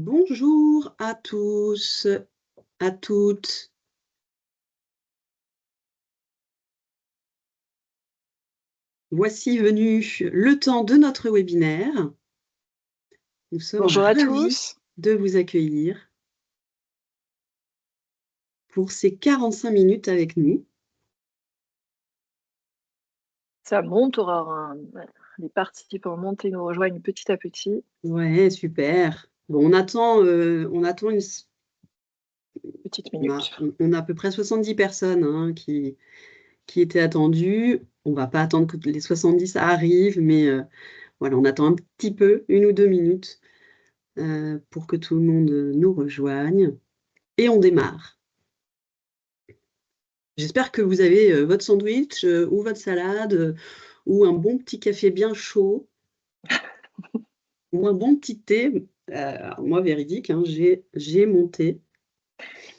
Bonjour à tous, à toutes. Voici venu le temps de notre webinaire. Nous sommes Bonjour à ravis tous. de vous accueillir pour ces 45 minutes avec nous. Ça monte, Aurore, hein. Les participants montent et nous rejoignent petit à petit. Ouais, super. Bon, on attend une Petite on a minute. on a à peu près 70 personnes, hein, qui étaient attendues. On va pas attendre que les 70 arrivent, mais voilà, on attend un petit peu, 1 ou 2 minutes, pour que tout le monde, nous rejoigne et on démarre. J'espère que vous avez, votre sandwich, ou votre salade, ou un bon petit café bien chaud ou un bon petit thé. Alors moi véridique, hein, j'ai mon thé.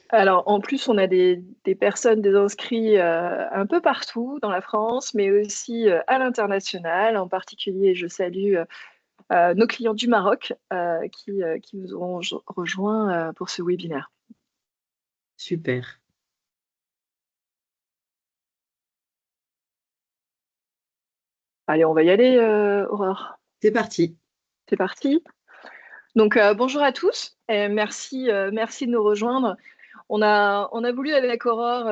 Alors, en plus, on a des personnes, des inscrits un peu partout dans la France, mais aussi à l'international. En particulier, je salue nos clients du Maroc qui nous auront rejoints pour ce webinaire. Super. Allez, on va y aller, Aurore. C'est parti. C'est parti. Donc, bonjour à tous et merci de nous rejoindre. On a voulu avec Aurore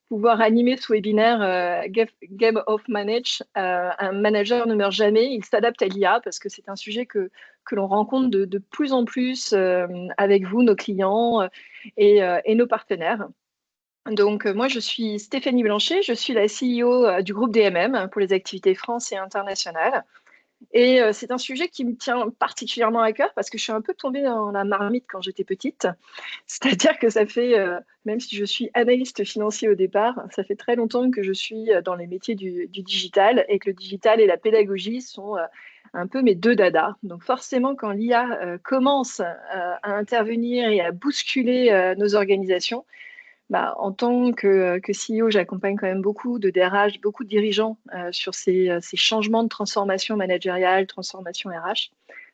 pouvoir animer ce webinaire Game of Manage. Un manager ne meurt jamais, il s'adapte à l'IA parce que c'est un sujet que l'on rencontre de plus en plus avec vous, nos clients et nos partenaires. Donc, moi, je suis Stéphanie Blanchet, je suis la CEO du groupe DMM pour les activités France et internationales. Et c'est un sujet qui me tient particulièrement à cœur parce que je suis un peu tombée dans la marmite quand j'étais petite. C'est-à-dire que ça fait, même si je suis analyste financier au départ, ça fait très longtemps que je suis dans les métiers du digital et que le digital et la pédagogie sont un peu mes deux dadas. Donc forcément, quand l'IA commence à intervenir et à bousculer nos organisations, bah, en tant que CEO, j'accompagne quand même beaucoup de DRH, beaucoup de dirigeants sur ces changements de transformation managériale, transformation RH.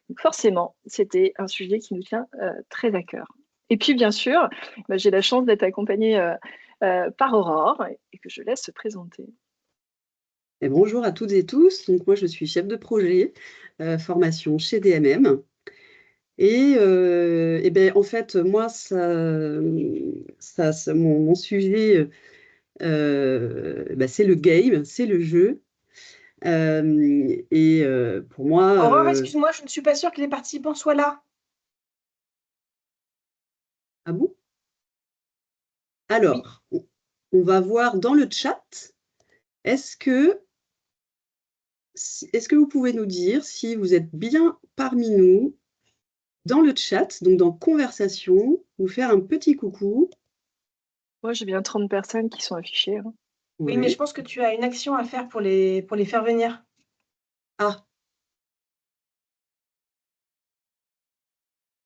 Donc forcément, c'était un sujet qui nous tient très à cœur. Et puis, bien sûr, bah, j'ai la chance d'être accompagnée par Aurore et que je laisse se présenter. Et bonjour à toutes et tous. Donc moi je suis chef de projet, formation chez DMM et beh, en fait, moi ça mon sujet, bah, c'est le game, c'est le jeu. Pour moi, Aurore, excuse-moi, je ne suis pas sûre que les participants soient là. ah bon? Oui. Alors, on va voir dans le chat. Est-ce que est-ce que vous pouvez nous dire si vous êtes bien parmi nous dans le chat, donc dans conversation, nous faire un petit coucou? Moi, j'ai bien 30 personnes qui sont affichées, hein. Oui, mais je Ouais. pense que tu as une action à faire pour les faire venir. Ah!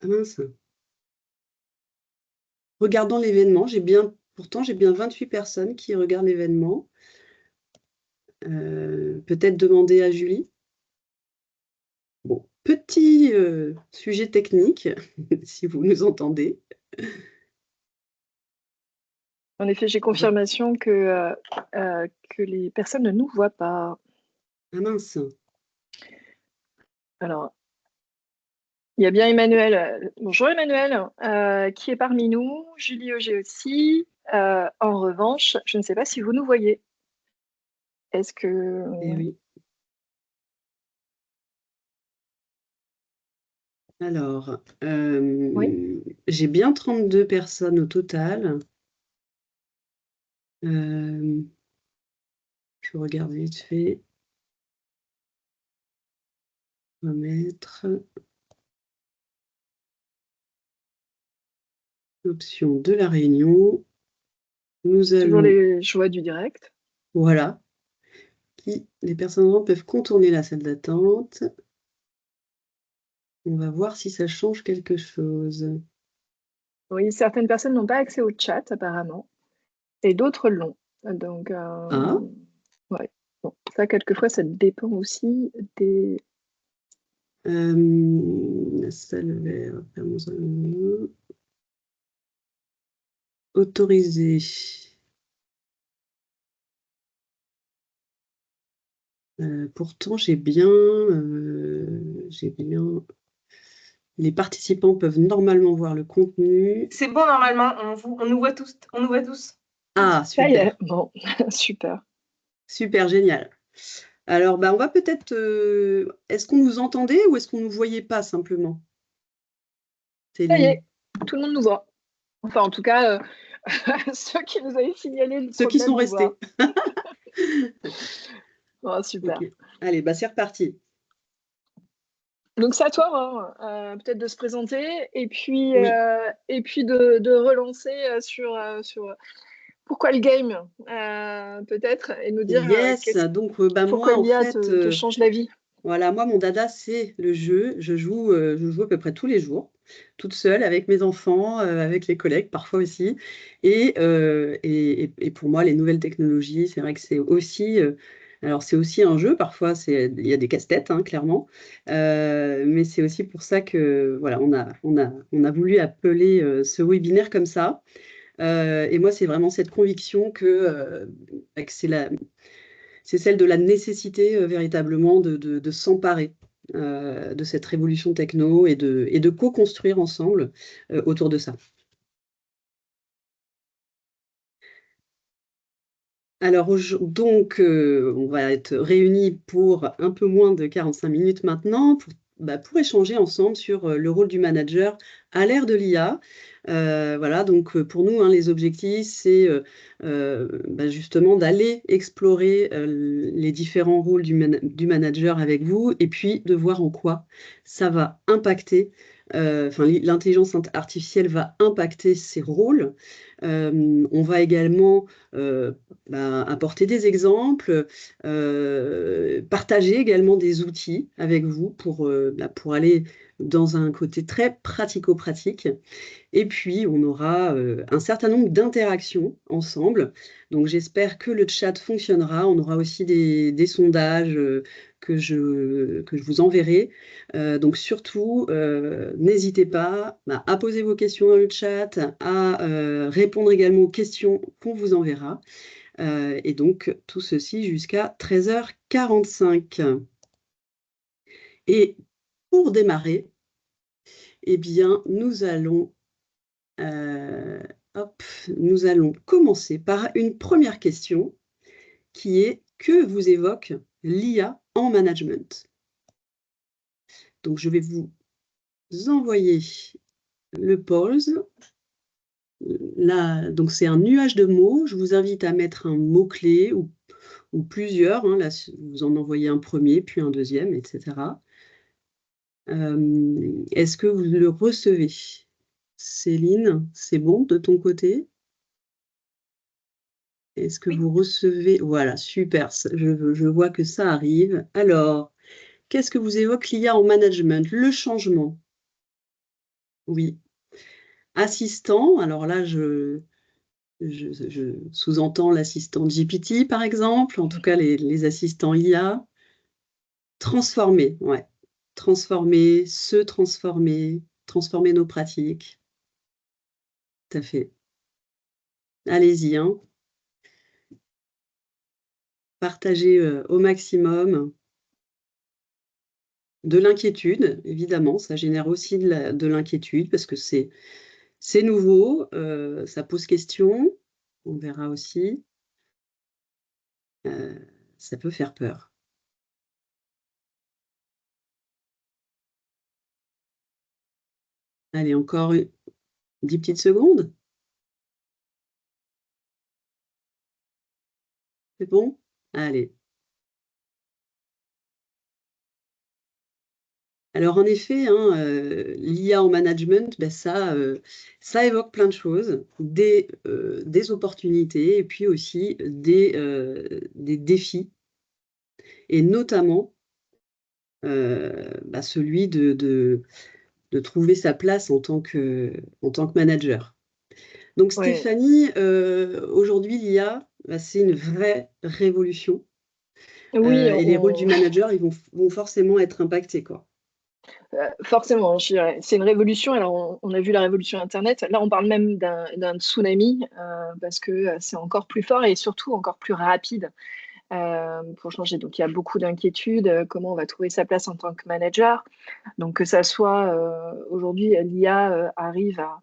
Ah mince. Regardons l'événement, pourtant j'ai bien 28 personnes qui regardent l'événement. Peut-être demander à Julie? Bon, petit, sujet technique, si vous nous entendez. En effet, j'ai On va confirmation que les personnes ne nous voient pas. Ah mince! Alors, il y a bien Emmanuel. Bonjour Emmanuel, qui est parmi nous. Julie Auger aussi. En revanche, je ne sais pas si vous nous voyez. Est-ce que... Eh oui. Alors, Oui, j'ai bien 32 personnes au total. Je regarde vite fait. On va mettre l'option de la réunion. Nous toujours allons les joies du direct. Voilà, les personnes peuvent contourner la salle d'attente. On va voir si ça change quelque chose. Oui, certaines personnes n'ont pas accès au chat apparemment, et d'autres l'ont. Donc, Ah! ouais. Bon, ça, quelquefois, ça dépend aussi des... La salle vert, autorisé. Pourtant, j'ai bien. Les participants peuvent normalement voir le contenu. C'est bon, normalement, on nous voit tous. On nous voit tous. Ah, Ça y est, super. bon, super. Super, génial. Alors, on va peut-être. Est-ce qu'on nous entendait ou est-ce qu'on ne nous voyait pas simplement? Ça y Céline. est, tout le monde nous voit. Enfin, en tout cas, ceux qui nous avaient signalé le Ceux qui problème sont nous restés. voient. Oh, super. Ok. Allez, c'est reparti. Donc, c'est à toi, hein, peut-être de se présenter et puis, Oui. de relancer sur pourquoi le game, peut-être, et nous dire Yes, donc pourquoi moi, en l'IA fait, te change la vie. voilà, moi, mon dada, c'est le jeu. Je joue à peu près tous les jours, toute seule, avec mes enfants, avec les collègues, parfois aussi. Et pour moi, les nouvelles technologies, c'est vrai que c'est aussi. Alors, c'est aussi un jeu, parfois, il y a des casse-têtes, hein, clairement. Mais c'est aussi pour ça que, voilà, on a voulu appeler ce webinaire comme ça. Et moi, c'est vraiment cette conviction que c'est celle de la nécessité véritablement de s'emparer de cette révolution techno et de co-construire ensemble autour de ça. Alors, donc, on va être réunis pour un peu moins de 45 minutes maintenant pour échanger ensemble sur le rôle du manager à l'ère de l'IA. Voilà, donc pour nous, hein, les objectifs, c'est justement d'aller explorer les différents rôles du manager avec vous et puis de voir en quoi ça va impacter, l'intelligence artificielle va impacter ces rôles. On va également apporter des exemples, partager également des outils avec vous pour aller dans un côté très pratico-pratique. Et puis, on aura un certain nombre d'interactions ensemble. Donc, j'espère que le chat fonctionnera. On aura aussi des sondages que je vous enverrai. Donc, surtout, n'hésitez pas à poser vos questions dans le chat, à répondre également aux questions qu'on vous enverra. Et donc, tout ceci jusqu'à 13h45. Et pour démarrer, eh bien, nous allons commencer par une première question qui est: que vous évoque l'IA en management? Donc, je vais vous envoyer le pause. Là, donc c'est un nuage de mots. Je vous invite à mettre un mot-clé ou plusieurs. Hein. Là, vous en envoyez un premier, puis un deuxième, etc. Est-ce que vous le recevez? Céline, c'est bon de ton côté? Est-ce que Oui. vous recevez? Voilà, super, je vois que ça arrive. Alors, qu'est-ce que vous évoque l'IA en management? Le changement. Oui. Assistant, alors là, je sous-entends l'assistant GPT, par exemple, en tout cas les assistants IA. Transformer, ouais. Transformer, se transformer, transformer nos pratiques. Tout à fait. Allez-y, hein. Partagez au maximum. De l'inquiétude, évidemment, ça génère aussi de l'inquiétude parce que c'est nouveau, ça pose question, on verra aussi. Ça peut faire peur. Allez, encore 10 petites secondes. C'est bon? Allez. Alors en effet, hein, l'IA en management, ça évoque plein de choses, des opportunités et puis aussi des défis et notamment celui de trouver sa place en tant que manager. Donc Ouais. Stéphanie, aujourd'hui l'IA, c'est une vraie révolution Oui, et les rôles du manager, ils vont forcément être impactés, quoi. Forcément, je dirais. C'est une révolution. Alors, on a vu la révolution Internet. Là, on parle même d'un tsunami parce que c'est encore plus fort et surtout encore plus rapide pour changer. Donc, il y a beaucoup d'inquiétudes. Comment on va trouver sa place en tant que manager? Donc, que ça soit aujourd'hui, l'IA arrive à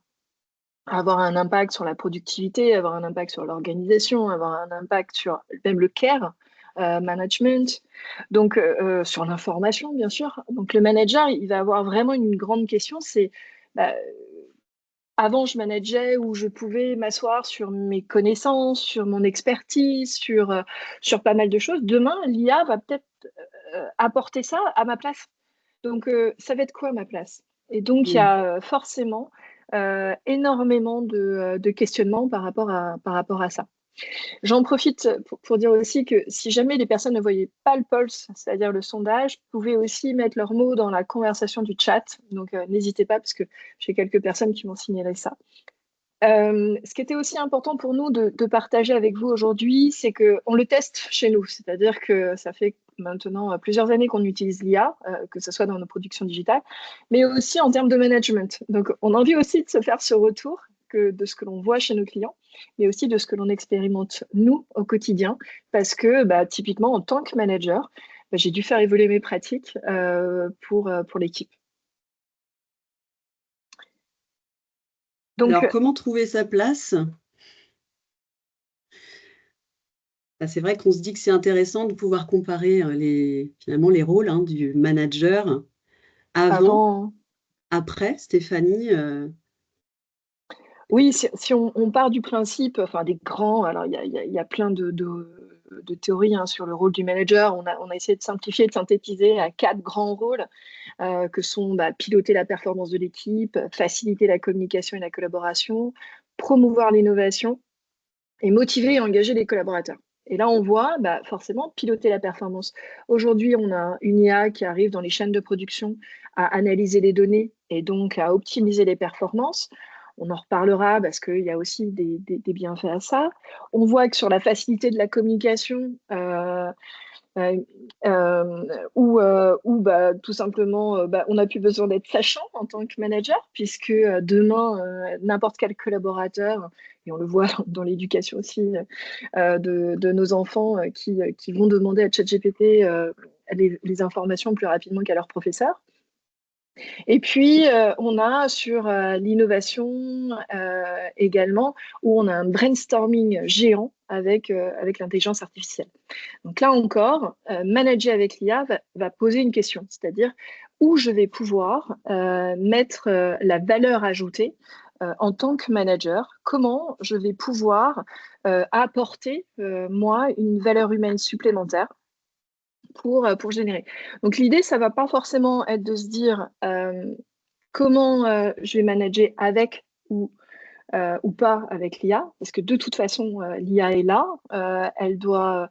avoir un impact sur la productivité, avoir un impact sur l'organisation, avoir un impact sur même le care management, donc sur l'information, bien sûr. Donc le manager, il va avoir vraiment une grande question, c'est bah, avant, je manageais où je pouvais m'asseoir sur mes connaissances, sur mon expertise, sur pas mal de choses. Demain, l'IA va peut-être apporter ça à ma place. Donc, ça va être quoi ma place? Et donc, il y a forcément énormément de questionnements par rapport à ça. J'en profite pour dire aussi que si jamais les personnes ne voyaient pas le pulse, c'est-à-dire le sondage, pouvaient aussi mettre leurs mots dans la conversation du chat. Donc, n'hésitez pas parce que j'ai quelques personnes qui m'ont signalé ça. Ce qui était aussi important pour nous de partager avec vous aujourd'hui, c'est qu'on le teste chez nous. C'est-à-dire que ça fait maintenant plusieurs années qu'on utilise l'IA, que ce soit dans nos productions digitales, mais aussi en termes de management. Donc, on a envie aussi de se faire ce retour de ce que l'on voit chez nos clients, mais aussi de ce que l'on expérimente nous au quotidien. Parce que typiquement, en tant que manager, j'ai dû faire évoluer mes pratiques pour l'équipe. Donc, alors, comment trouver sa place? C'est vrai qu'on se dit que c'est intéressant de pouvoir comparer finalement les rôles du manager avant, après, Stéphanie. Oui, si on part du principe, enfin des grands, alors il y a plein de théories sur le rôle du manager. On a essayé de simplifier, de synthétiser à 4 grands rôles que sont piloter la performance de l'équipe, faciliter la communication et la collaboration, promouvoir l'innovation et motiver et engager les collaborateurs. Et là, on voit forcément piloter la performance. Aujourd'hui, on a une IA qui arrive dans les chaînes de production à analyser les données et donc à optimiser les performances. On en reparlera parce qu'il y a aussi des bienfaits à ça. On voit que sur la facilité de la communication, où tout simplement, on n'a plus besoin d'être sachant en tant que manager, puisque demain, n'importe quel collaborateur, et on le voit dans l'éducation aussi de nos enfants qui vont demander à ChatGPT les informations plus rapidement qu'à leur professeur. Et puis, on a sur l'innovation également, où on a un brainstorming géant avec l'intelligence artificielle. Donc là encore, manager avec l'IA va poser une question, c'est-à-dire où je vais pouvoir mettre la valeur ajoutée en tant que manager, comment je vais pouvoir apporter, moi, une valeur humaine supplémentaire pour générer. Donc l'idée, ça ne va pas forcément être de se dire comment je vais manager avec ou pas avec l'IA, parce que de toute façon, l'IA est là, elle doit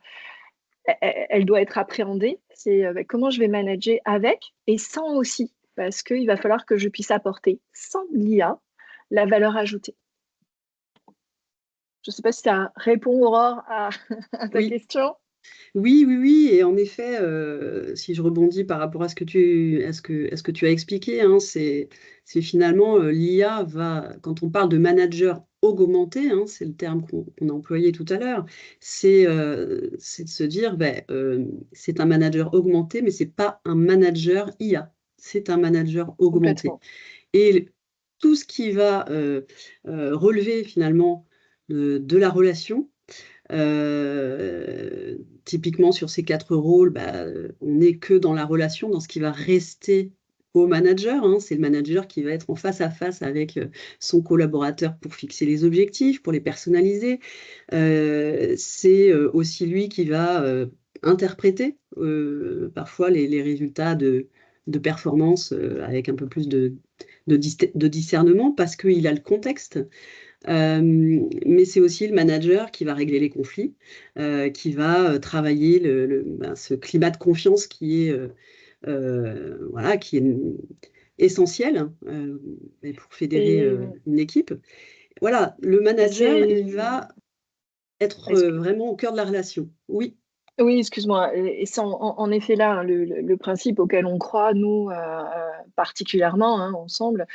être appréhendée. C'est comment je vais manager avec et sans aussi, parce qu'il va falloir que je puisse apporter, sans l'IA, la valeur ajoutée. Je ne sais pas si ça répond, Aurore, à ta question. Oui, et en effet, si je rebondis par rapport à ce que tu as expliqué, c'est finalement l'IA quand on parle de manager augmenté, c'est le terme qu'on a employé tout à l'heure, c'est de se dire, c'est un manager augmenté, mais c'est pas un manager IA, c'est un manager augmenté. Et tout ce qui va relever finalement de la relation, typiquement sur ces 4 rôles, on n'est que dans la relation, dans ce qui va rester au manager. C'est le manager qui va être en face à face avec son collaborateur pour fixer les objectifs, pour les personnaliser. C'est aussi lui qui va interpréter parfois les résultats de performance avec un peu plus de discernement parce qu'il a le contexte. Mais c'est aussi le manager qui va régler les conflits, qui va travailler ce climat de confiance qui est essentiel pour fédérer une équipe. Voilà, le manager, il va être vraiment au cœur de la relation. Oui. Oui, excuse-moi. Et c'est en effet là le principe auquel on croit, nous, particulièrement ensemble,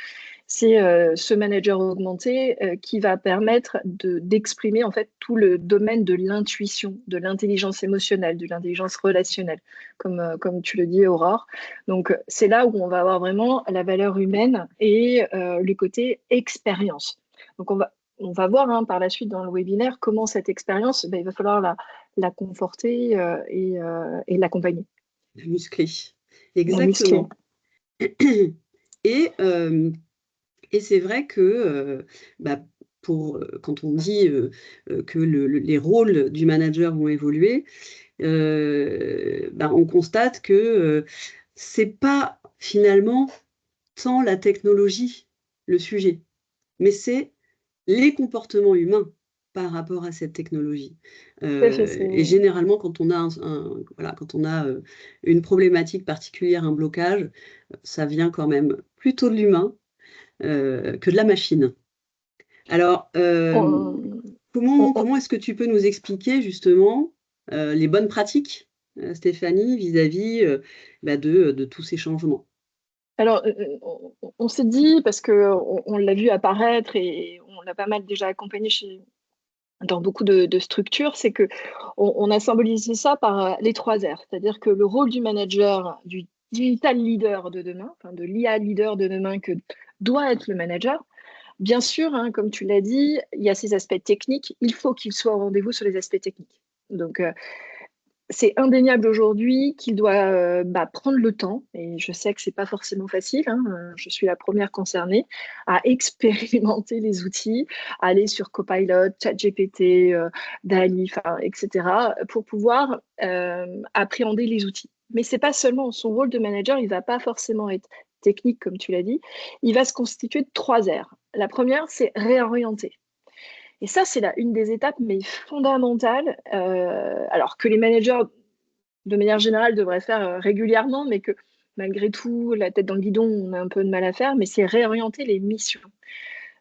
c'est ce manager augmenté qui va permettre d'exprimer en fait tout le domaine de l'intuition, de l'intelligence émotionnelle, de l'intelligence relationnelle, comme tu le dis, Aurore. Donc, c'est là où on va avoir vraiment la valeur humaine et le côté expérience. Donc, on va voir par la suite dans le webinaire comment cette expérience, il va falloir la conforter et l'accompagner. La muscler. Exactement. Et c'est vrai que quand on dit que les rôles du manager vont évoluer, on constate que c'est pas finalement tant la technologie le sujet, mais c'est les comportements humains par rapport à cette technologie. Et généralement, quand on a, quand on a une problématique particulière, un blocage, ça vient quand même plutôt de l'humain que de la machine. Alors, comment est-ce que tu peux nous expliquer justement les bonnes pratiques, Stéphanie, vis-à-vis de tous ces changements? Alors, on s'est dit, parce qu'on l'a vu apparaître et on l'a pas mal déjà accompagné dans beaucoup de structures, c'est qu'on a symbolisé ça par les 3 R. C'est-à-dire que le rôle du manager, du digital leader de demain, enfin de l'IA leader de demain que doit être le manager, bien sûr, comme tu l'as dit, il y a ces aspects techniques. Il faut qu'il soit au rendez-vous sur les aspects techniques. Donc, c'est indéniable aujourd'hui qu'il doit prendre le temps, et je sais que c'est pas forcément facile, je suis la première concernée, à expérimenter les outils, aller sur Copilot, ChatGPT, DALL-E, etc., pour pouvoir appréhender les outils. Mais c'est pas seulement son rôle de manager, il va pas forcément être technique, comme tu l'as dit, il va se constituer de 3 R. La première, c'est réorienter. Et ça, c'est une des étapes, mais fondamentales, alors que les managers, de manière générale, devraient faire régulièrement, mais que malgré tout, la tête dans le guidon, on a un peu de mal à faire, mais c'est réorienter les missions.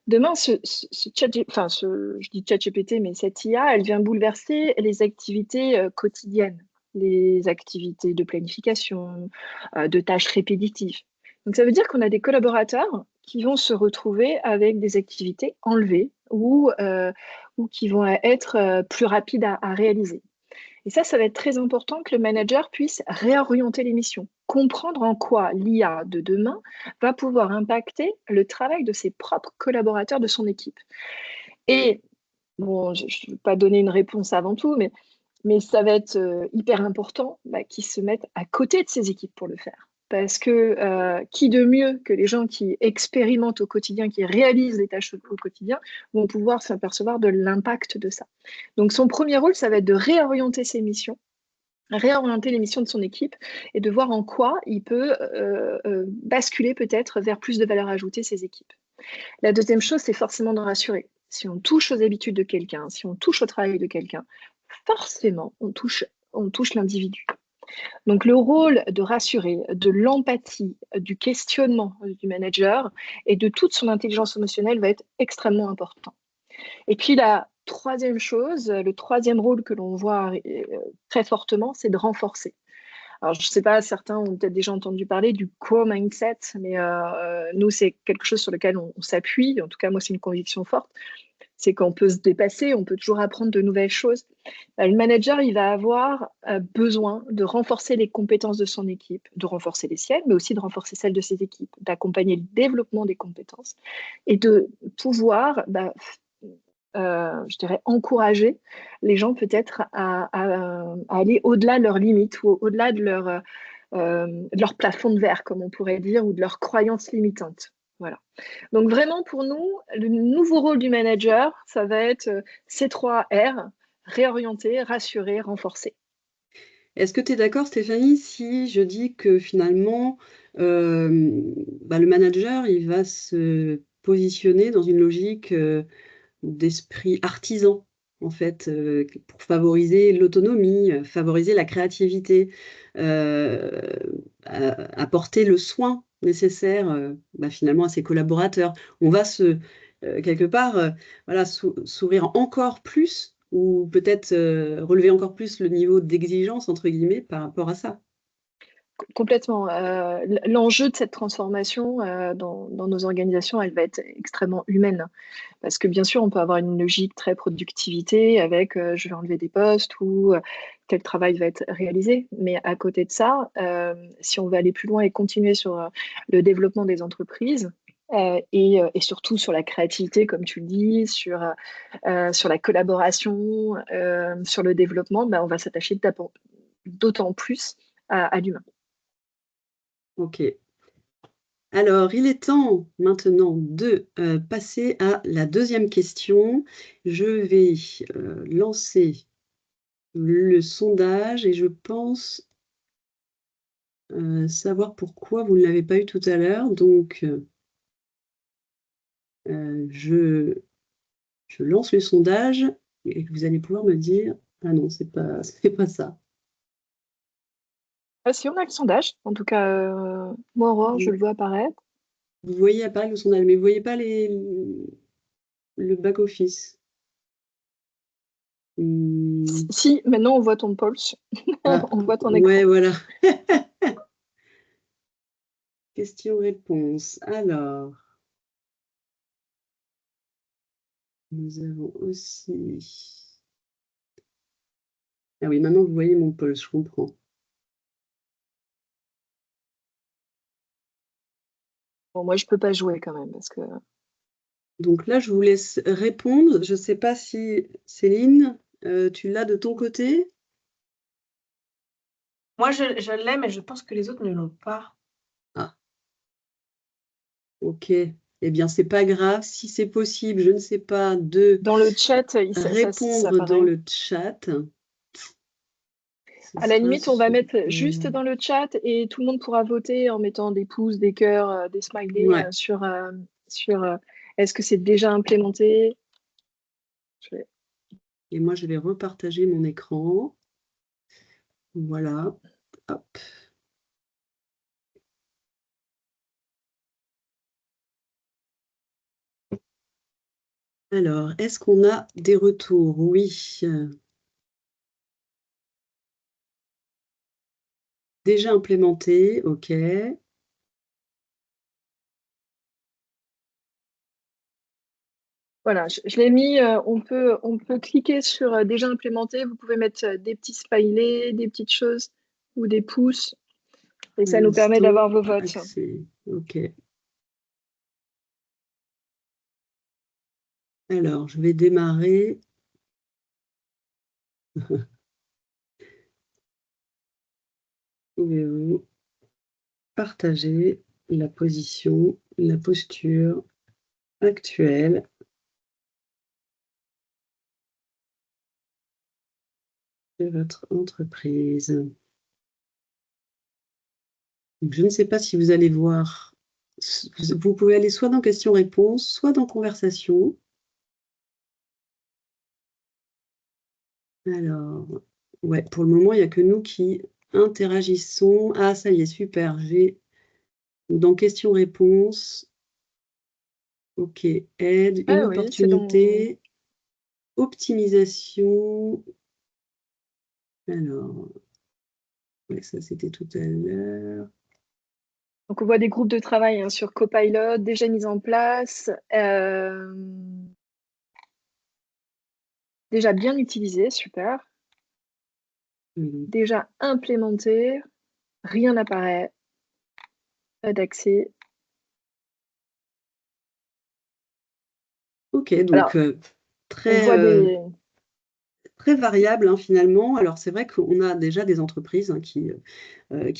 Demain, je dis ChatGPT, mais cette IA, elle vient bouleverser les activités quotidiennes, les activités de planification, de tâches répétitives. Donc, ça veut dire qu'on a des collaborateurs qui vont se retrouver avec des activités enlevées ou qui vont être plus rapides à réaliser. Et ça va être très important que le manager puisse réorienter les missions, comprendre en quoi l'IA de demain va pouvoir impacter le travail de ses propres collaborateurs de son équipe. Et bon, je ne vais pas donner une réponse avant tout, mais ça va être hyper important qu'ils se mettent à côté de ces équipes pour le faire. Parce que qui de mieux que les gens qui expérimentent au quotidien, qui réalisent les tâches au quotidien, vont pouvoir s'apercevoir de l'impact de ça. Donc son premier rôle, ça va être de réorienter ses missions, réorienter les missions de son équipe et de voir en quoi il peut basculer peut-être vers plus de valeur ajoutée ses équipes. La deuxième chose, c'est forcément de rassurer. Si on touche aux habitudes de quelqu'un, si on touche au travail de quelqu'un, forcément, on touche l'individu. Donc, le rôle de rassurer, de l'empathie, du questionnement du manager et de toute son intelligence émotionnelle va être extrêmement important. Et puis, la troisième chose, le troisième rôle que l'on voit très fortement, c'est de renforcer. Alors, je ne sais pas, certains ont peut-être déjà entendu parler du core mindset, mais nous, c'est quelque chose sur lequel on s'appuie. En tout cas, moi, c'est une conviction forte. C'est qu'on peut se dépasser, on peut toujours apprendre de nouvelles choses. Le manager, il va avoir besoin de renforcer les compétences de son équipe, de renforcer les siennes, mais aussi de renforcer celles de ses équipes, d'accompagner le développement des compétences et de pouvoir, je dirais, encourager les gens peut-être à aller au-delà de leurs limites ou au-delà de leur plafond de verre, comme on pourrait dire, ou de leurs croyances limitantes. Voilà. Donc vraiment pour nous, le nouveau rôle du manager, ça va être ces 3 R, réorienter, rassurer, renforcer. Est-ce que tu es d'accord, Stéphanie, si je dis que finalement, le manager, il va se positionner dans une logique d'esprit artisan, en fait, pour favoriser l'autonomie, favoriser la créativité, apporter le soin nécessaire finalement à ses collaborateurs. On va quelque part s'ouvrir encore plus ou peut-être relever encore plus le niveau d'exigence, entre guillemets, par rapport à ça. Complètement. L'enjeu de cette transformation dans nos organisations, elle va être extrêmement humaine. Parce que bien sûr, on peut avoir une logique très productivité avec je vais enlever des postes ou tel travail va être réalisé. Mais à côté de ça, si on veut aller plus loin et continuer sur le développement des entreprises, et surtout sur la créativité, comme tu le dis, sur la collaboration, sur le développement, on va s'attacher d'autant plus à l'humain. Ok. Alors, il est temps maintenant de passer à la deuxième question. Je vais lancer le sondage et je pense savoir pourquoi vous ne l'avez pas eu tout à l'heure. Donc, je lance le sondage et vous allez pouvoir me dire « Ah non, c'est pas ça ». Si on a le sondage, en tout cas, moi, Aurore, je le vois apparaître. Vous voyez apparaître le sondage, mais vous ne voyez pas le back-office. Si, maintenant on voit ton pulse, on voit ton écran. Ouais, voilà. Question-réponse. Alors, nous avons aussi... Ah oui, maintenant vous voyez mon pulse, je comprends. Bon, moi, je ne peux pas jouer quand même parce que... Donc là, je vous laisse répondre. Je ne sais pas si, Céline, tu l'as de ton côté? Moi, je l'ai, mais je pense que les autres ne l'ont pas. Ah. Ok. Eh bien, c'est pas grave. Si c'est possible, je ne sais pas, de Dans le chat, répondre dans le chat. À la limite, on va mettre juste dans le chat et tout le monde pourra voter en mettant des pouces, des cœurs, des smileys Ouais. sur est-ce que c'est déjà implémenté. Et moi, je vais repartager mon écran. Voilà. Hop. Alors, est-ce qu'on a des retours? Oui. Déjà implémenté, ok. Voilà, je l'ai mis, on peut cliquer sur déjà implémenté, vous pouvez mettre des petits smileys, des petites choses ou des pouces et ça nous permet d'avoir vos votes. Ok. Alors, je vais démarrer. Pouvez-vous partager la position, la posture actuelle de votre entreprise? Donc, je ne sais pas si vous allez voir. Vous pouvez aller soit dans questions-réponses, soit dans conversation. Alors, ouais, pour le moment, il n'y a que nous qui interagissons. Ah, ça y est, super. J'ai dans questions-réponses. Ok, aide, une opportunité, optimisation. Alors, ouais, ça c'était tout à l'heure. Donc, on voit des groupes de travail sur Copilot déjà mis en place, déjà bien utilisé, super. Déjà implémenté, rien n'apparaît, pas d'accès. Ok, donc alors, très variable hein, finalement. Alors c'est vrai qu'on a déjà des entreprises hein, qui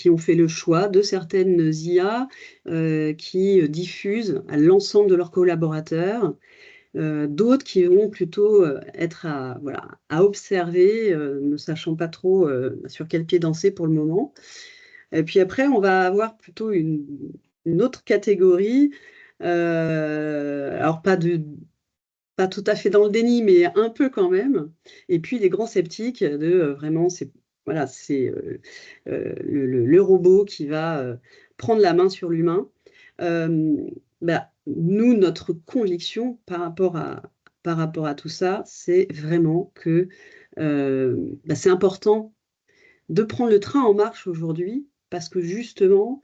ont fait le choix de certaines IA qui diffusent à l'ensemble de leurs collaborateurs. D'autres qui vont plutôt être à observer, ne sachant pas trop sur quel pied danser pour le moment. Et puis après, on va avoir plutôt une autre catégorie, alors pas tout à fait dans le déni, mais un peu quand même. Et puis les grands sceptiques de vraiment, c'est le robot qui va prendre la main sur l'humain. Nous, notre conviction par rapport à tout ça, c'est vraiment que c'est important de prendre le train en marche aujourd'hui parce que justement,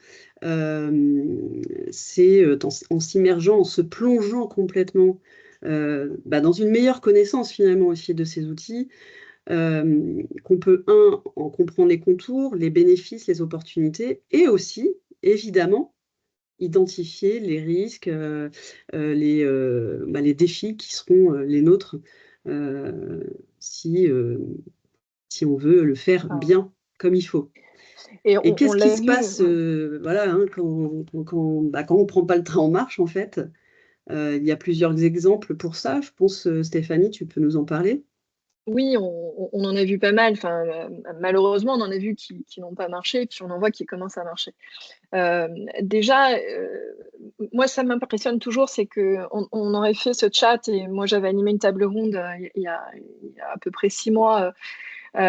c'est en s'immergeant, en se plongeant complètement dans une meilleure connaissance finalement aussi de ces outils, qu'on peut, en comprendre les contours, les bénéfices, les opportunités, et aussi, évidemment, identifier les risques, les défis qui seront les nôtres si on veut le faire bien, comme il faut. Et Et on qu'est-ce qui l'a se vu. passe quand on ne prend pas le train en marche, en fait? Il y a plusieurs exemples pour ça. Je pense, Stéphanie, tu peux nous en parler? Oui, on en a vu pas mal. Enfin, malheureusement, on en a vu qui n'ont pas marché, puis on en voit qui commencent à marcher. Déjà, moi, ça m'impressionne toujours, c'est qu'on aurait fait ce chat, et moi, j'avais animé une table ronde il y a à peu près 6 mois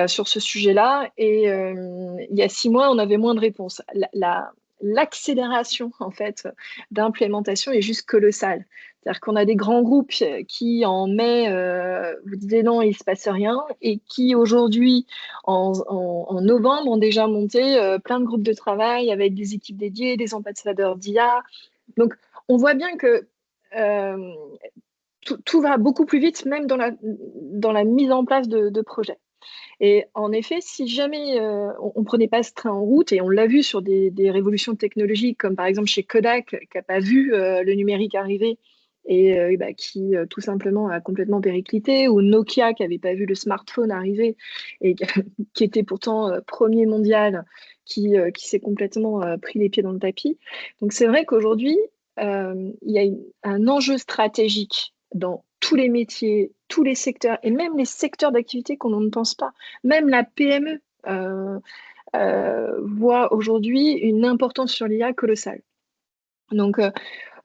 sur ce sujet-là, et il y a 6 mois, on avait moins de réponses. L'accélération, en fait, d'implémentation est juste colossale. C'est-à-dire qu'on a des grands groupes qui, en mai, vous disiez non, il ne se passe rien, et qui, aujourd'hui, en novembre, ont déjà monté plein de groupes de travail avec des équipes dédiées, des ambassadeurs d'IA. Donc, on voit bien que tout va beaucoup plus vite, même dans la mise en place de projets. Et en effet, si jamais on ne prenait pas ce train en route, et on l'a vu sur des révolutions technologiques, comme par exemple chez Kodak, qui n'a pas vu le numérique arriver et qui tout simplement a complètement périclité, ou Nokia qui n'avait pas vu le smartphone arriver et qui était pourtant premier mondial, qui s'est complètement pris les pieds dans le tapis. Donc c'est vrai qu'aujourd'hui, il y a un enjeu stratégique dans tous les métiers, tous les secteurs, et même les secteurs d'activité qu'on ne pense pas. Même la PME voit aujourd'hui une importance sur l'IA colossale. Donc,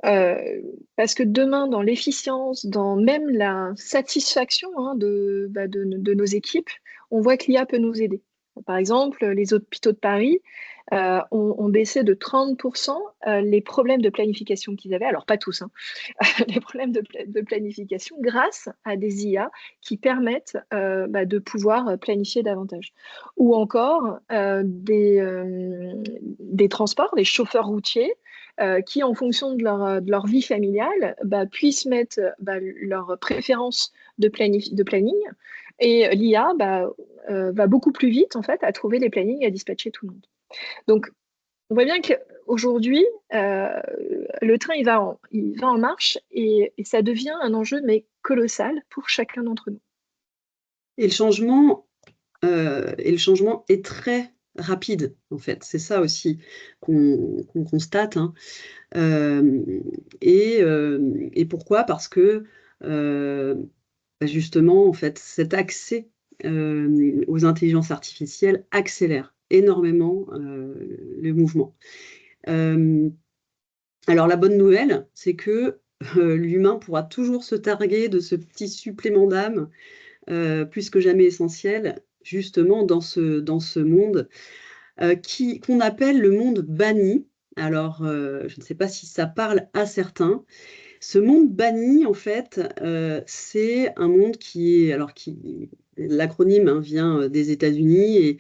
parce que demain, dans l'efficience, dans même la satisfaction de nos équipes, on voit que l'IA peut nous aider. Par exemple, les hôpitaux de Paris ont baissé de 30% les problèmes de planification qu'ils avaient. Alors, pas tous, les problèmes de planification grâce à des IA qui permettent de pouvoir planifier davantage. Ou encore des transports, des chauffeurs routiers qui, en fonction de leur vie familiale, puissent mettre leurs préférences de planning. Et l'IA va beaucoup plus vite, en fait, à trouver les plannings et à dispatcher tout le monde. Donc, on voit bien qu'aujourd'hui, le train, il va en marche, et ça devient un enjeu, mais colossal, pour chacun d'entre nous. Et le changement est très rapide, en fait. C'est ça aussi qu'on constate. Et pourquoi? Parce que justement, en fait, cet accès aux intelligences artificielles accélère énormément le mouvement. Alors la bonne nouvelle, c'est que l'humain pourra toujours se targuer de ce petit supplément d'âme plus que jamais essentiel, justement dans ce monde qu'on appelle le monde banni. Alors, je ne sais pas si ça parle à certains. Ce monde banni, en fait, c'est un monde l'acronyme vient des États-Unis,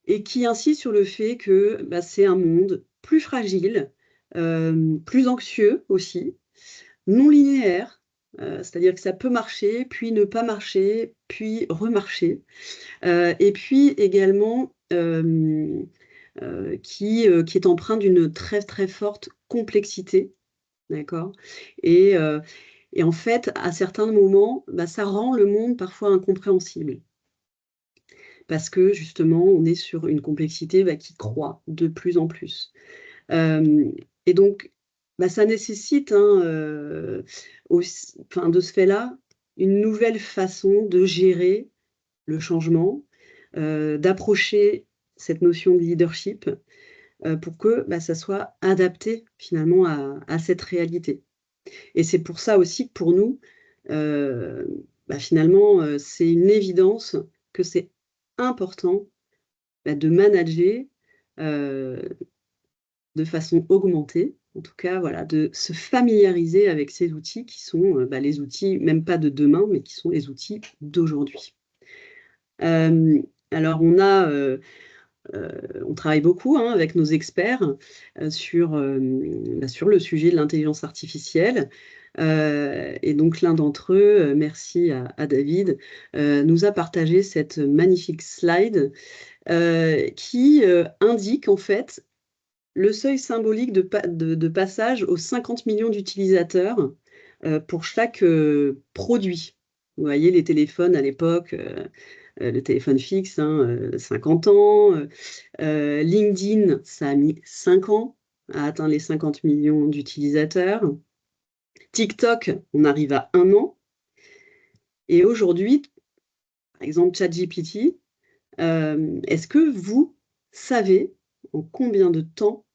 et qui insiste sur le fait que c'est un monde plus fragile, plus anxieux aussi, non linéaire, c'est-à-dire que ça peut marcher, puis ne pas marcher, puis remarcher, et puis également qui est empreint d'une très très forte complexité, d'accord, et en fait, à certains moments, ça rend le monde parfois incompréhensible. Parce que justement, on est sur une complexité qui croît de plus en plus. Et donc, ça nécessite de ce fait-là, une nouvelle façon de gérer le changement, d'approcher cette notion de leadership pour que ça soit adapté finalement à cette réalité. Et c'est pour ça aussi que pour nous, finalement, c'est une évidence que c'est important de manager de façon augmentée, en tout cas, voilà, de se familiariser avec ces outils qui sont les outils, même pas de demain, mais qui sont les outils d'aujourd'hui. Alors, on a on travaille beaucoup avec nos experts sur le sujet de l'intelligence artificielle. Et donc l'un d'entre eux, merci à David, nous a partagé cette magnifique slide qui indique en fait le seuil symbolique de passage aux 50 millions d'utilisateurs pour chaque produit. Vous voyez les téléphones à l'époque, le téléphone fixe, 50 ans. LinkedIn, ça a mis 5 ans à atteindre les 50 millions d'utilisateurs. TikTok, on arrive à 1 an. Et aujourd'hui, par exemple, ChatGPT, est-ce que vous savez en combien de temps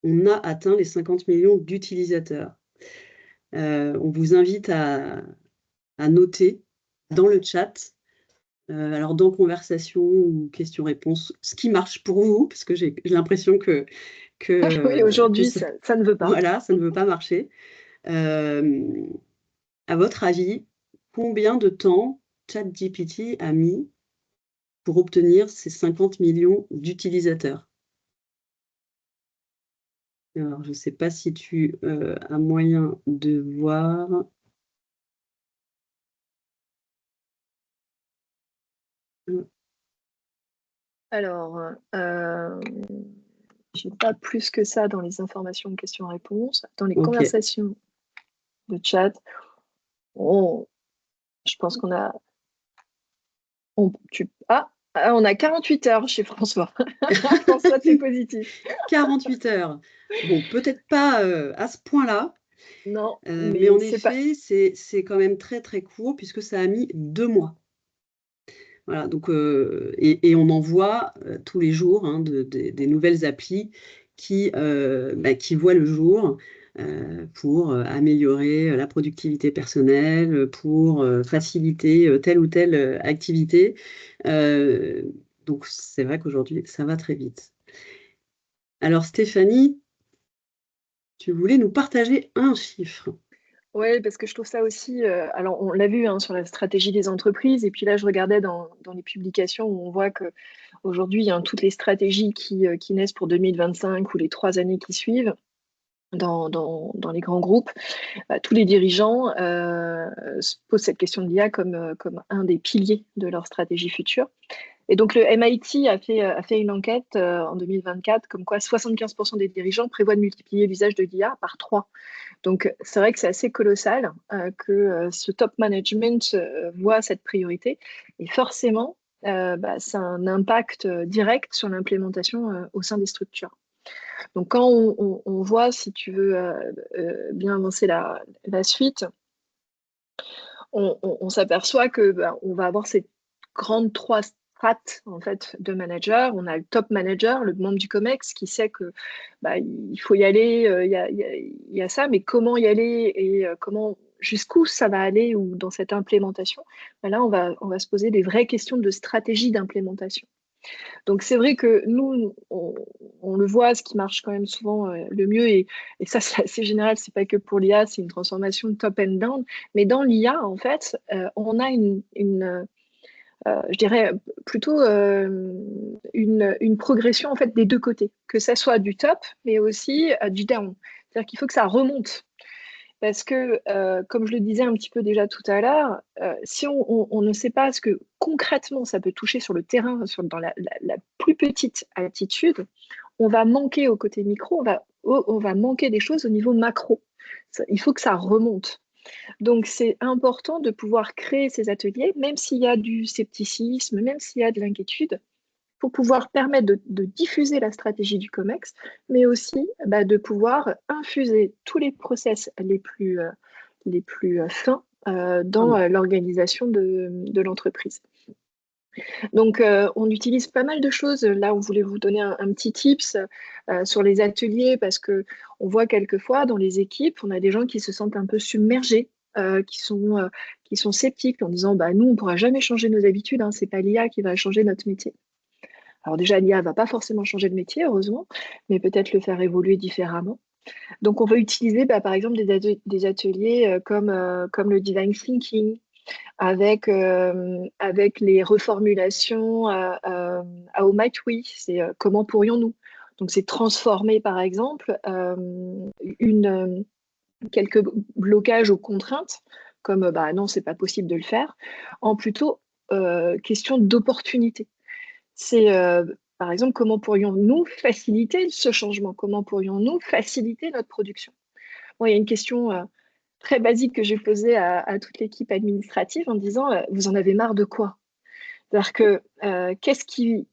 on a atteint les 50 millions d'utilisateurs? On vous invite à noter dans le chat, alors dans conversation ou questions-réponses, ce qui marche pour vous, parce que j'ai l'impression que Oui, aujourd'hui, ça ne veut pas. Voilà, ça ne veut pas marcher. À votre avis, combien de temps ChatGPT a mis pour obtenir ces 50 millions d'utilisateurs? Alors, je ne sais pas si tu as moyen de voir. Alors, je n'ai pas plus que ça dans les informations questions-réponses. Dans les conversations de chat, je pense qu'on a... on a 48 heures chez François. François, c'est positif. 48 heures. Bon, peut-être pas à ce point-là. Non, mais en effet, c'est quand même très, très court puisque ça a mis 2 mois. Voilà, donc, et on en voit tous les jours des nouvelles applis qui voient le jour pour améliorer la productivité personnelle, pour faciliter telle ou telle activité. Donc, c'est vrai qu'aujourd'hui, ça va très vite. Alors, Stéphanie, tu voulais nous partager un chiffre. Oui, parce que je trouve ça aussi... alors, on l'a vu sur la stratégie des entreprises, et puis là, je regardais dans les publications où on voit qu'aujourd'hui, il y a toutes les stratégies qui naissent pour 2025 ou les 3 années qui suivent dans les grands groupes. Tous les dirigeants se posent cette question de l'IA comme un des piliers de leur stratégie future. Et donc, le MIT a fait une enquête en 2024, comme quoi 75% des dirigeants prévoient de multiplier l'usage de l'IA par 3. Donc, c'est vrai que c'est assez colossal que ce top management voit cette priorité. Et forcément, ça a un impact direct sur l'implémentation au sein des structures. Donc, quand on voit, si tu veux bien avancer la suite, on s'aperçoit que on va avoir ces grandes 3 strates en fait de managers. On a le top manager, le membre du COMEX, qui sait que il faut y aller, il y a ça, mais comment y aller et jusqu'où ça va aller ou dans cette implémentation. Là, on va se poser des vraies questions de stratégie d'implémentation. Donc c'est vrai que nous, on le voit, ce qui marche quand même souvent le mieux, et ça c'est assez général, c'est pas que pour l'IA, c'est une transformation top and down, mais dans l'IA, en fait, on a je dirais plutôt une progression en fait des deux côtés, que ça soit du top, mais aussi du down. C'est-à-dire qu'il faut que ça remonte. Parce que, comme je le disais un petit peu déjà tout à l'heure, si on ne sait pas ce que concrètement ça peut toucher sur le terrain, dans la plus petite attitude, on va manquer au côté micro, on va manquer des choses au niveau macro. Il faut que ça remonte. Donc, c'est important de pouvoir créer ces ateliers, même s'il y a du scepticisme, même s'il y a de l'inquiétude, pour pouvoir permettre de diffuser la stratégie du COMEX, mais aussi de pouvoir infuser tous les process les plus fins dans l'organisation de l'entreprise. Donc, on utilise pas mal de choses. Là, on voulait vous donner un petit tips sur les ateliers, parce qu'on voit quelquefois dans les équipes, on a des gens qui se sentent un peu submergés, qui sont sceptiques en disant nous, on ne pourra jamais changer nos habitudes, ce n'est pas l'IA qui va changer notre métier. Alors déjà, l'IA ne va pas forcément changer le métier, heureusement, mais peut-être le faire évoluer différemment. Donc, on va utiliser par exemple des ateliers comme le design thinking, avec les reformulations à How might we, c'est comment pourrions-nous. Donc c'est transformer par exemple quelques blocages ou contraintes, comme bah non, c'est pas possible de le faire, en plutôt question d'opportunité. C'est par exemple comment pourrions-nous faciliter ce changement, comment pourrions-nous faciliter notre production. Bon, il y a une question très basique que j'ai posée à toute l'équipe administrative en disant vous en avez marre de quoi? C'est-à-dire que qu'est-ce qui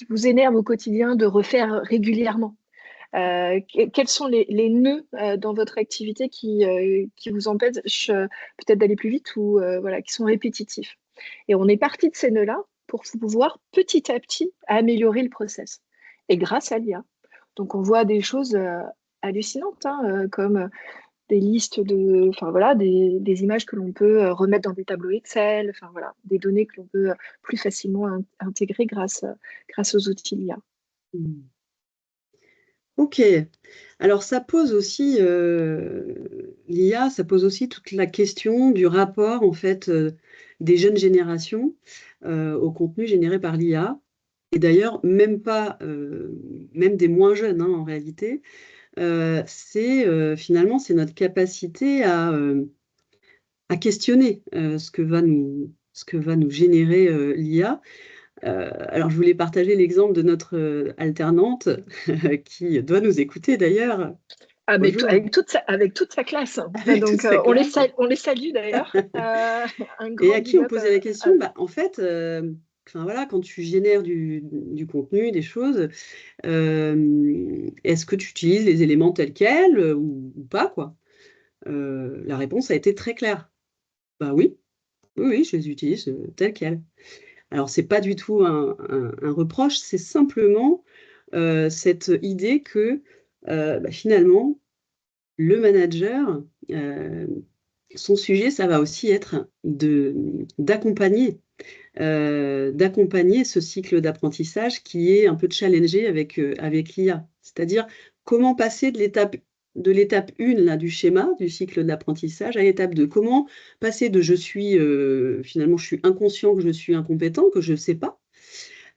vous énerve au quotidien de refaire régulièrement? Quels sont les nœuds dans votre activité qui vous empêchent peut-être d'aller plus vite ou voilà, qui sont répétitifs? Et on est parti de ces nœuds-là pour pouvoir petit à petit améliorer le process. Et grâce à l'IA. Donc on voit des choses hallucinantes, hein, comme des listes enfin voilà, des images que l'on peut remettre dans des tableaux Excel, enfin voilà, des données que l'on peut plus facilement intégrer grâce aux outils d'IA. Ok. Alors ça pose aussi l'IA, ça pose aussi toute la question du rapport en fait des jeunes générations au contenu généré par l'IA. Et d'ailleurs, même pas, même des moins jeunes hein, en réalité. Finalement, c'est notre capacité à questionner ce que va nous générer l'IA. Alors, je voulais partager l'exemple de notre alternante qui doit nous écouter d'ailleurs. Ah, mais Bonjour. avec toute sa classe. Avec Donc, toute sa on classe. les salue d'ailleurs. Et à qui on posait la question, en fait, enfin, voilà, quand tu génères du contenu, des choses, est-ce que tu utilises les éléments tels quels ou pas, quoi? La réponse a été très claire. Bah oui, oui, je les utilise tels quels. Alors, c'est pas du tout un reproche, c'est simplement cette idée que finalement, le manager, son sujet, ça va aussi être d'accompagner ce cycle d'apprentissage qui est un peu challengé avec l'IA. C'est-à-dire comment passer de l'étape 1 là, du schéma, du cycle d'apprentissage, à l'étape 2. Comment passer de finalement, je suis inconscient que je suis incompétent, que je ne sais pas,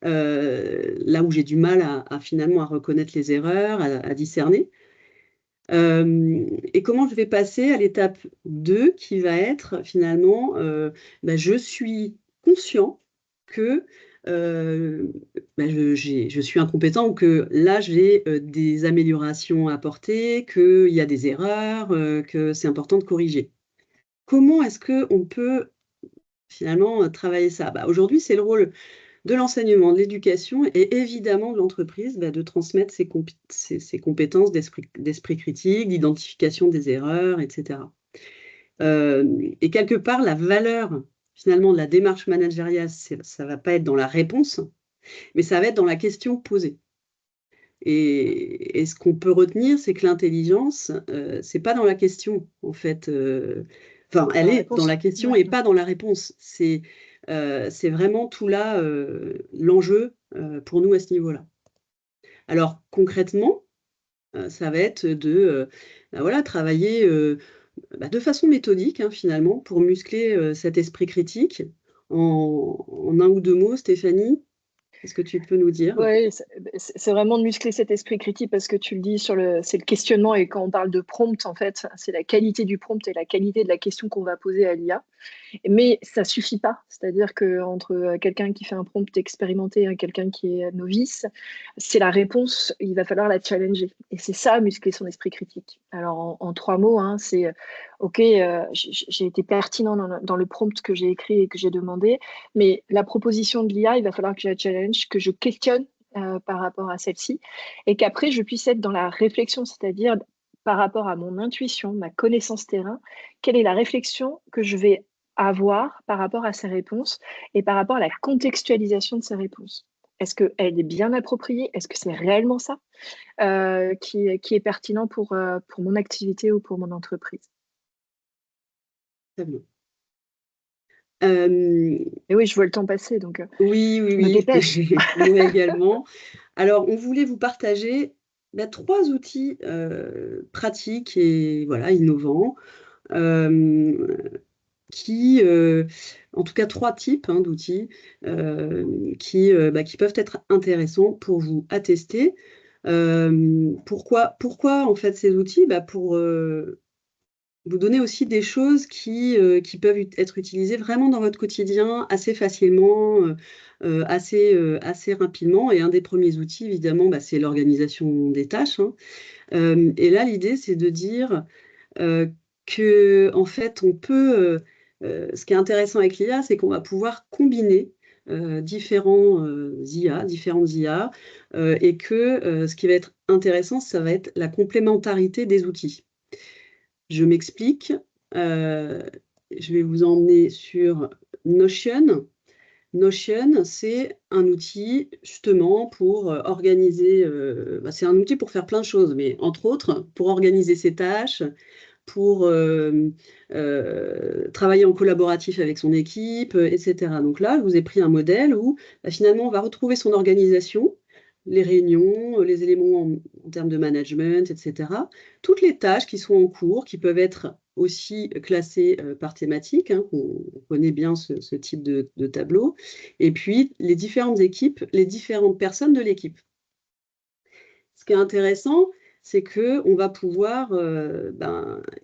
là où j'ai du mal finalement à reconnaître les erreurs, à discerner. Et comment je vais passer à l'étape 2 qui va être finalement, je suis conscient que je suis incompétent ou que là j'ai des améliorations à apporter, qu'il y a des erreurs, que c'est important de corriger. Comment est-ce qu'on peut finalement travailler ça? Aujourd'hui, c'est le rôle de l'enseignement, de l'éducation et évidemment de l'entreprise de transmettre ses compétences d'esprit critique, d'identification des erreurs, etc. Et quelque part, la valeur finalement de la démarche managériale, ça ne va pas être dans la réponse, mais ça va être dans la question posée. Et ce qu'on peut retenir, c'est que l'intelligence, c'est pas dans la question, en fait. Enfin, elle est dans la question et pas dans la réponse. C'est vraiment tout là l'enjeu pour nous à ce niveau-là. Alors concrètement, ça va être de voilà, travailler de façon méthodique hein, finalement pour muscler cet esprit critique. En un ou deux mots, Stéphanie, qu'est-ce que tu peux nous dire? Oui, c'est vraiment de muscler cet esprit critique parce que tu le dis c'est le questionnement et quand on parle de prompt, en fait, c'est la qualité du prompt et la qualité de la question qu'on va poser à l'IA. Mais ça suffit pas. C'est-à-dire qu'entre quelqu'un qui fait un prompt expérimenté et quelqu'un qui est novice, c'est la réponse, il va falloir la challenger. Et c'est ça, muscler son esprit critique. Alors, en 3 mots, hein, c'est OK, j'ai été pertinent dans le prompt que j'ai écrit et que j'ai demandé, mais la proposition de l'IA, il va falloir que je la challenge, que je questionne par rapport à celle-ci, et qu'après, je puisse être dans la réflexion, c'est-à-dire par rapport à mon intuition, ma connaissance terrain, quelle est la réflexion que je vais avoir par rapport à ces réponses et par rapport à la contextualisation de ces réponses. Est-ce qu'elle est bien appropriée? Est-ce que c'est réellement ça qui est pertinent pour mon activité ou pour mon entreprise? Très bien. Et oui, je vois le temps passer, donc Oui, je me dépêche. moi également. Alors, on voulait vous partager 3 outils pratiques et voilà, innovants qui, en tout cas 3 types d'outils qui peuvent être intéressants pour vous à tester. Pourquoi en fait ces outils? Pour vous donner aussi des choses qui peuvent être utilisées vraiment dans votre quotidien assez facilement, assez rapidement. Et un des premiers outils, évidemment, c'est l'organisation des tâches. Et là, l'idée, c'est de dire que, en fait, on peut. Ce qui est intéressant avec l'IA, c'est qu'on va pouvoir combiner différentes IA, et que ce qui va être intéressant, ça va être la complémentarité des outils. Je m'explique. Je vais vous emmener sur Notion. Notion, c'est un outil justement pour organiser, c'est un outil pour faire plein de choses, mais entre autres, pour organiser ses tâches, pour travailler en collaboratif avec son équipe, etc. Donc là, je vous ai pris un modèle où finalement, on va retrouver son organisation, les réunions, les éléments en termes de management, etc. Toutes les tâches qui sont en cours, qui peuvent être aussi classées par thématique, on connaît bien ce type de tableau, et puis les différentes équipes, les différentes personnes de l'équipe. Ce qui est intéressant, c'est qu'on va pouvoir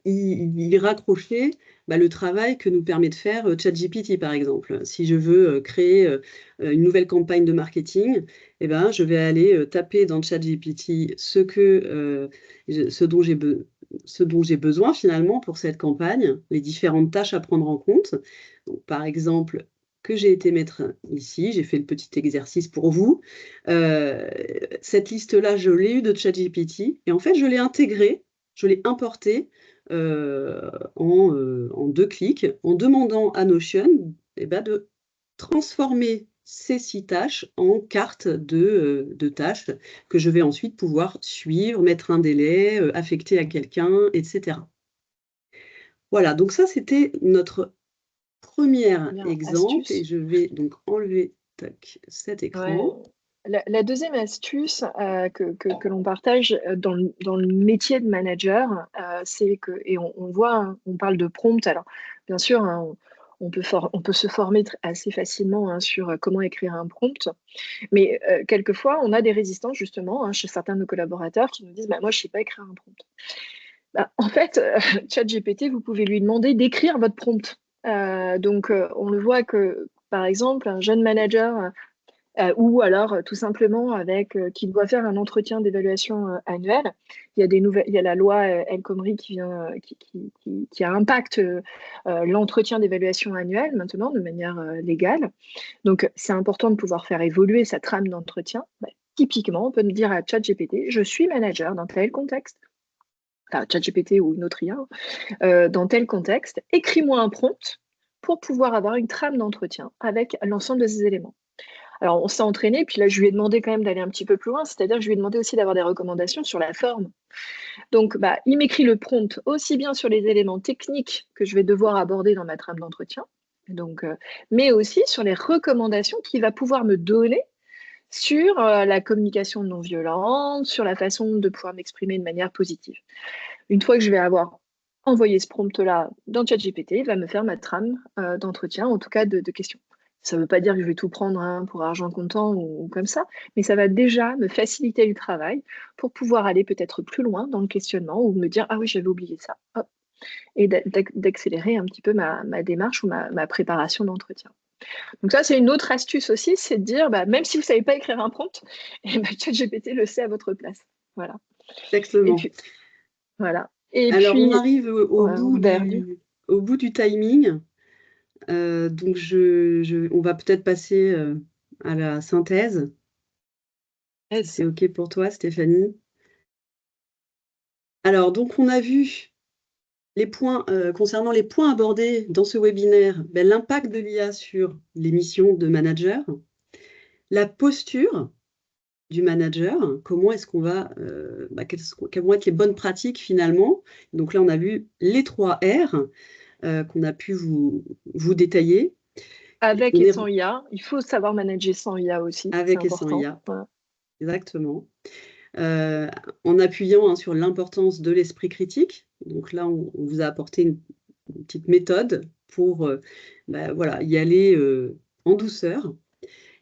y raccrocher le travail que nous permet de faire ChatGPT, par exemple. Si je veux créer une nouvelle campagne de marketing, je vais aller taper dans ChatGPT ce dont j'ai besoin finalement pour cette campagne, les différentes tâches à prendre en compte. Donc, par exemple, que j'ai été mettre ici, j'ai fait le petit exercice pour vous. Cette liste-là, je l'ai eue de ChatGPT et en fait, je l'ai intégrée, je l'ai importée en 2 clics en demandant à Notion de transformer ces 6 tâches en carte de tâches que je vais ensuite pouvoir suivre, mettre un délai, affecter à quelqu'un, etc. Voilà, donc ça, c'était notre premier exemple. Astuce. Et je vais donc enlever cet écran. Ouais. La deuxième astuce que l'on partage dans le métier de manager, c'est que, et on voit, on parle de prompt. Alors, bien sûr, on peut se former assez facilement sur comment écrire un prompt, mais quelquefois, on a des résistances justement chez certains de nos collaborateurs qui nous disent moi, je ne sais pas écrire un prompt. En fait, ChatGPT, vous pouvez lui demander d'écrire votre prompt. Donc, on le voit que, par exemple, un jeune manager ou alors tout simplement qui doit faire un entretien d'évaluation annuel. Il y a la loi El Khomri qui impacte l'entretien d'évaluation annuel maintenant de manière légale. Donc, c'est important de pouvoir faire évoluer sa trame d'entretien. Typiquement, on peut me dire à ChatGPT, je suis manager dans tel contexte. Enfin, ChatGPT ou une autre IA, dans tel contexte, écris-moi un prompt pour pouvoir avoir une trame d'entretien avec l'ensemble de ces éléments. Alors, on s'est entraîné, puis là, je lui ai demandé quand même d'aller un petit peu plus loin, c'est-à-dire que je lui ai demandé aussi d'avoir des recommandations sur la forme. Donc, il m'écrit le prompt aussi bien sur les éléments techniques que je vais devoir aborder dans ma trame d'entretien, mais aussi sur les recommandations qu'il va pouvoir me donner sur la communication non violente, sur la façon de pouvoir m'exprimer de manière positive. Une fois que je vais avoir envoyé ce prompt-là dans ChatGPT, il va me faire ma trame d'entretien, en tout cas de questions. Ça ne veut pas dire que je vais tout prendre pour argent comptant ou comme ça, mais ça va déjà me faciliter le travail pour pouvoir aller peut-être plus loin dans le questionnement ou me dire « Ah oui, j'avais oublié ça. » Et d'accélérer un petit peu ma démarche ou ma préparation d'entretien. Donc ça, c'est une autre astuce aussi, c'est de dire, même si vous ne savez pas écrire un prompt, ChatGPT le sait à votre place. Voilà. Exactement. Et puis, voilà. Alors, on arrive au bout du timing. Donc, on va peut-être passer à la synthèse. Si c'est OK pour toi, Stéphanie. Alors, donc, on a vu les points, concernant les points abordés dans ce webinaire, l'impact de l'IA sur les missions de manager, la posture du manager, comment est-ce qu'on va, quelles vont être les bonnes pratiques finalement. Donc là, on a vu les 3 R qu'on a pu vous détailler. Avec et sans IA, il faut savoir manager sans IA aussi. Avec et sans IA, voilà. Exactement. En appuyant sur l'importance de l'esprit critique. Donc là, on vous a apporté une petite méthode pour voilà, y aller en douceur.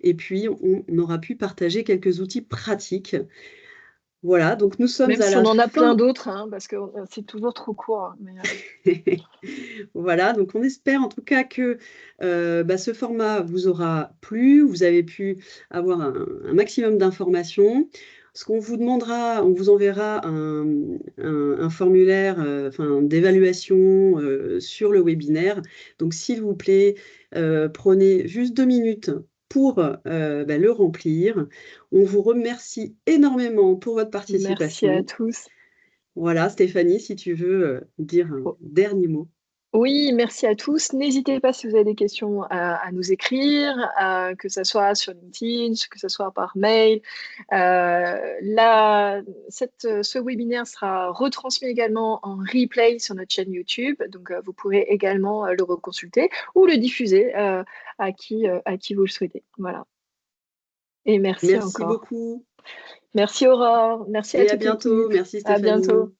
Et puis, on aura pu partager quelques outils pratiques. Voilà, donc nous sommes Même à si la on en a plein fin. d'autres, hein, parce que c'est toujours trop court. Hein, mais, Voilà, donc on espère en tout cas que ce format vous aura plu, vous avez pu avoir un maximum d'informations. Ce qu'on vous demandera, on vous enverra un formulaire d'évaluation sur le webinaire. Donc s'il vous plaît, prenez juste 2 minutes pour le remplir. On vous remercie énormément pour votre merci à participation. tous. Voilà, Stéphanie, si tu veux dire un dernier mot. Oui, merci à tous. N'hésitez pas si vous avez des questions à nous écrire, que ce soit sur LinkedIn, que ce soit par mail. Ce webinaire sera retransmis également en replay sur notre chaîne YouTube, donc vous pourrez également le reconsulter ou le diffuser à qui vous le souhaitez. Voilà. Et merci Merci encore. beaucoup. Merci Aurore, merci à Et à toute bientôt. l'équipe. Merci À Stéphanie. bientôt.